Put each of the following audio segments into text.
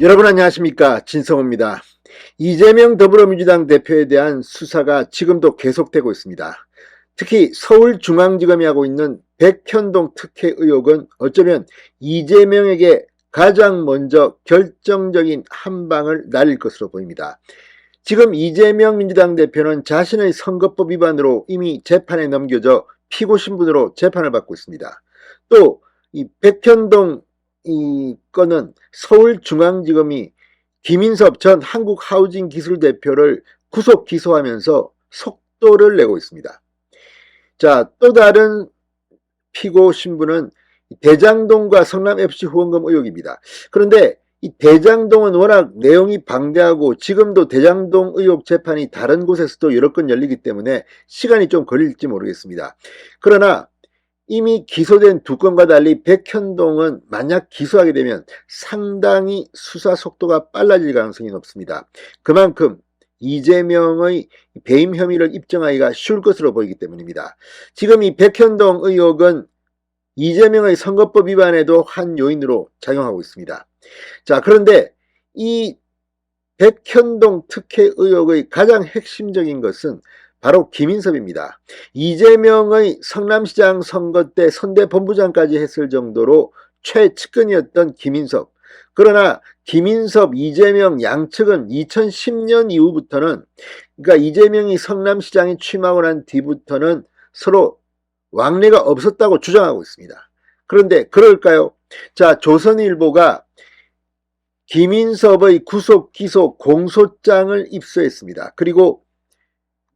여러분 안녕하십니까, 진성호입니다. 이재명 더불어민주당 대표에 대한 수사가 지금도 계속되고 있습니다. 특히 서울중앙지검이 하고 있는 백현동 특혜 의혹은 어쩌면 이재명에게 가장 먼저 결정적인 한 방을 날릴 것으로 보입니다. 지금 이재명 민주당 대표는 자신의 선거법 위반으로 이미 재판에 넘겨져 피고 신분으로 재판을 받고 있습니다. 또 이 백현동 이 건은 서울중앙지검이 김인섭 전 한국하우징기술대표를 구속 기소하면서 속도를 내고 있습니다. 자, 또 다른 피고 신분은 대장동과 성남FC 후원금 의혹입니다. 그런데 이 대장동은 워낙 내용이 방대하고 지금도 대장동 의혹 재판이 다른 곳에서도 여러 건 열리기 때문에 시간이 좀 걸릴지 모르겠습니다. 그러나 이미 기소된 두 건과 달리 백현동은 만약 기소하게 되면 상당히 수사 속도가 빨라질 가능성이 높습니다. 그만큼 이재명의 배임 혐의를 입증하기가 쉬울 것으로 보이기 때문입니다. 지금 이 백현동 의혹은 이재명의 선거법 위반에도 한 요인으로 작용하고 있습니다. 자, 그런데 이 백현동 특혜 의혹의 가장 핵심적인 것은 바로 김인섭입니다. 이재명의 성남시장 선거 때 선대본부장까지 했을 정도로 최측근이었던 김인섭. 그러나 김인섭, 이재명 양측은 2010년 이후부터는, 그러니까 이재명이 성남시장에 취임하고 난 뒤부터는 서로 왕래가 없었다고 주장하고 있습니다. 그런데 그럴까요? 자, 조선일보가 김인섭의 구속 기소 공소장을 입수했습니다. 그리고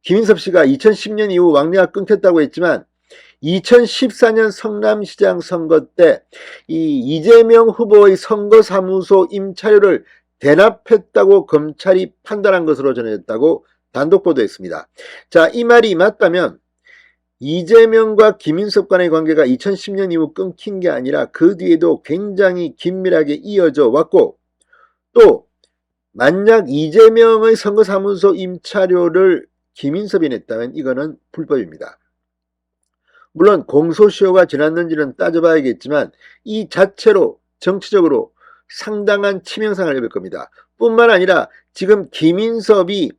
김인섭 씨가 2010년 이후 왕래가 끊겼다고 했지만 2014년 성남시장 선거 때 이 이재명 후보의 선거사무소 임차료를 대납했다고 검찰이 판단한 것으로 전해졌다고 단독 보도했습니다. 자, 이 말이 맞다면 이재명과 김인섭 간의 관계가 2010년 이후 끊긴 게 아니라 그 뒤에도 굉장히 긴밀하게 이어져 왔고, 또 만약 이재명의 선거사무소 임차료를 김인섭이 냈다면 이거는 불법입니다. 물론 공소시효가 지났는지는 따져봐야겠지만 이 자체로 정치적으로 상당한 치명상을 입을 겁니다. 뿐만 아니라 지금 김인섭이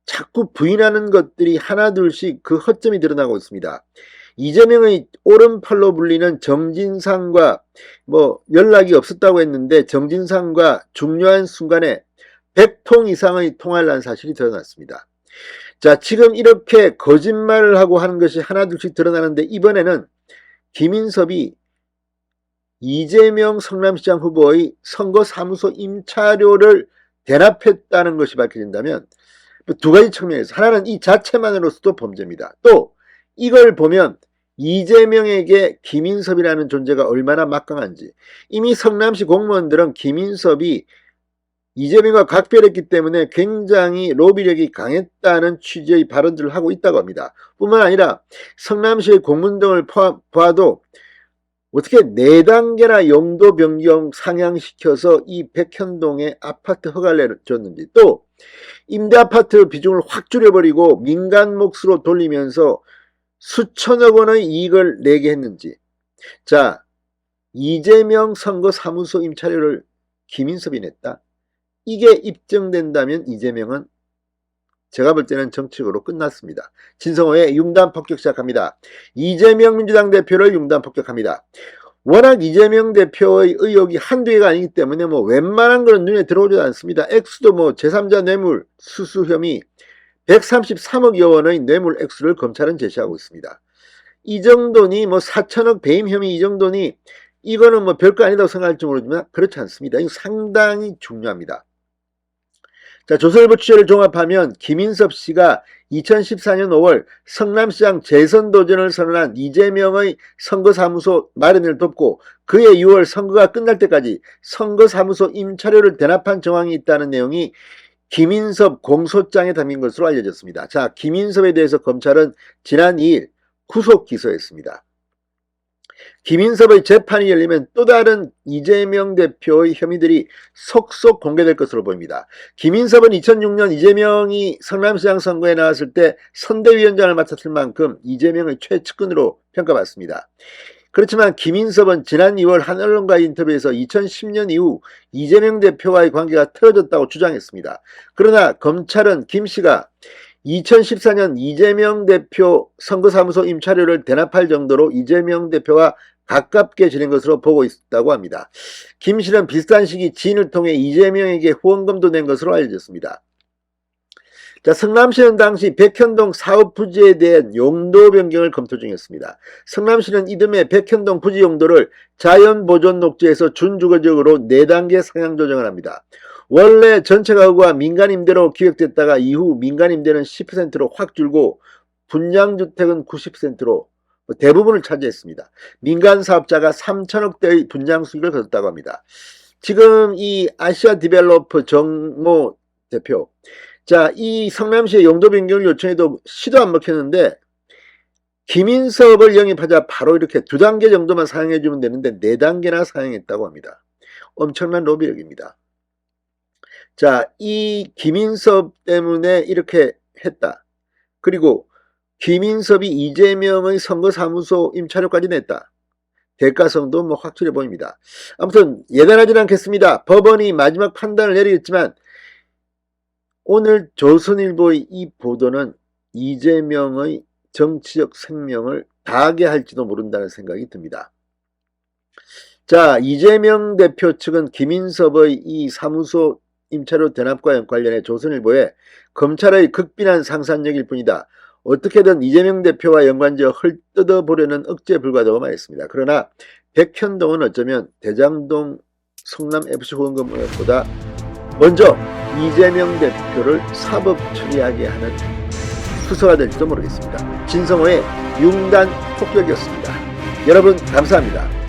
자꾸 부인하는 것들이 하나둘씩 그 허점이 드러나고 있습니다. 이재명의 오른팔로 불리는 정진상과 연락이 없었다고 했는데 정진상과 중요한 순간에 100통 이상의 통화를 한 사실이 드러났습니다. 자, 지금 이렇게 거짓말을 하고 하는 것이 하나둘씩 드러나는데 이번에는 김인섭이 이재명 성남시장 후보의 선거사무소 임차료를 대납했다는 것이 밝혀진다면 두 가지 측면에서, 하나는 이 자체만으로서도 범죄입니다. 또 이걸 보면 이재명에게 김인섭이라는 존재가 얼마나 막강한지, 이미 성남시 공무원들은 김인섭이 이재명과 각별했기 때문에 굉장히 로비력이 강했다는 취지의 발언들을 하고 있다고 합니다. 뿐만 아니라 성남시의 공문 등을 봐도 어떻게 4단계나 용도 변경 상향시켜서 이 백현동에 아파트 허가를 줬는지, 또 임대아파트 비중을 확 줄여버리고 민간 몫으로 돌리면서 수천억 원의 이익을 내게 했는지. 자, 이재명 선거사무소 임차료를 김인섭이 냈다. 이게 입증된다면 이재명은 제가 볼 때는 정치적으로 끝났습니다. 진성호의 융단 폭격 시작합니다. 이재명 민주당 대표를 융단 폭격합니다. 워낙 이재명 대표의 의혹이 한두 개가 아니기 때문에 웬만한 건 눈에 들어오지도 않습니다. 액수도 제3자 뇌물 수수 혐의 133억여 원의 뇌물 액수를 검찰은 제시하고 있습니다. 이 정도니 4천억 배임 혐의 이 정도니 이거는 별거 아니다고 생각할지 모르지만 그렇지 않습니다. 이거 상당히 중요합니다. 자, 조선일보 취재를 종합하면 김인섭 씨가 2014년 5월 성남시장 재선 도전을 선언한 이재명의 선거사무소 마련을 돕고 그해 6월 선거가 끝날 때까지 선거사무소 임차료를 대납한 정황이 있다는 내용이 김인섭 공소장에 담긴 것으로 알려졌습니다. 자, 김인섭에 대해서 검찰은 지난 2일 구속 기소했습니다. 김인섭의 재판이 열리면 또 다른 이재명 대표의 혐의들이 속속 공개될 것으로 보입니다. 김인섭은 2006년 이재명이 성남시장 선거에 나왔을 때 선대위원장을 맡았을 만큼 이재명의 최측근으로 평가받습니다. 그렇지만 김인섭은 지난 2월 한 언론과의 인터뷰에서 2010년 이후 이재명 대표와의 관계가 틀어졌다고 주장했습니다. 그러나 검찰은 김 씨가 2014년 이재명 대표 선거사무소 임차료를 대납할 정도로 이재명 대표와 가깝게 지낸 것으로 보고 있다고 합니다. 김 씨는 비슷한 시기 지인을 통해 이재명에게 후원금도 낸 것으로 알려졌습니다. 자, 성남시는 당시 백현동 사업 부지에 대한 용도 변경을 검토 중이었습니다. 성남시는 이듬해 백현동 부지 용도를 자연보존 녹지에서 준주거지역으로 4단계 상향 조정을 합니다. 원래 전체 가구가 민간임대로 기획됐다가 이후 민간임대는 10%로 확 줄고 분양주택은 90%로 대부분을 차지했습니다. 민간 사업자가 3천억대의 분양 수익을 거뒀다고 합니다. 지금 이 아시아 디벨로퍼 정모 대표, 자, 이 성남시의 용도 변경을 요청해도 시도 안 먹혔는데 김인섭을 영입하자 바로 이렇게 2단계 정도만 사용해주면 되는데 4단계나 사용했다고 합니다. 엄청난 로비력입니다. 자, 이 김인섭 때문에 이렇게 했다. 그리고 김인섭이 이재명의 선거사무소 임차료까지 냈다. 대가성도 뭐 확실해 보입니다. 아무튼 예단하지는 않겠습니다. 법원이 마지막 판단을 내리겠지만 오늘 조선일보의 이 보도는 이재명의 정치적 생명을 다하게 할지도 모른다는 생각이 듭니다. 자, 이재명 대표 측은 김인섭의 이 사무소 임차료 대납과 관련해 조선일보에 검찰의 극빈한 상상력일 뿐이다. 어떻게든 이재명 대표와 연관지어 헐뜯어 보려는 억지에 불과하다고 말했습니다. 그러나 백현동은 어쩌면 대장동 성남FC 후원금보다 먼저 이재명 대표를 사법 처리하게 하는 수소가 될지도 모르겠습니다. 진성호의 융단 폭격이었습니다. 여러분 감사합니다.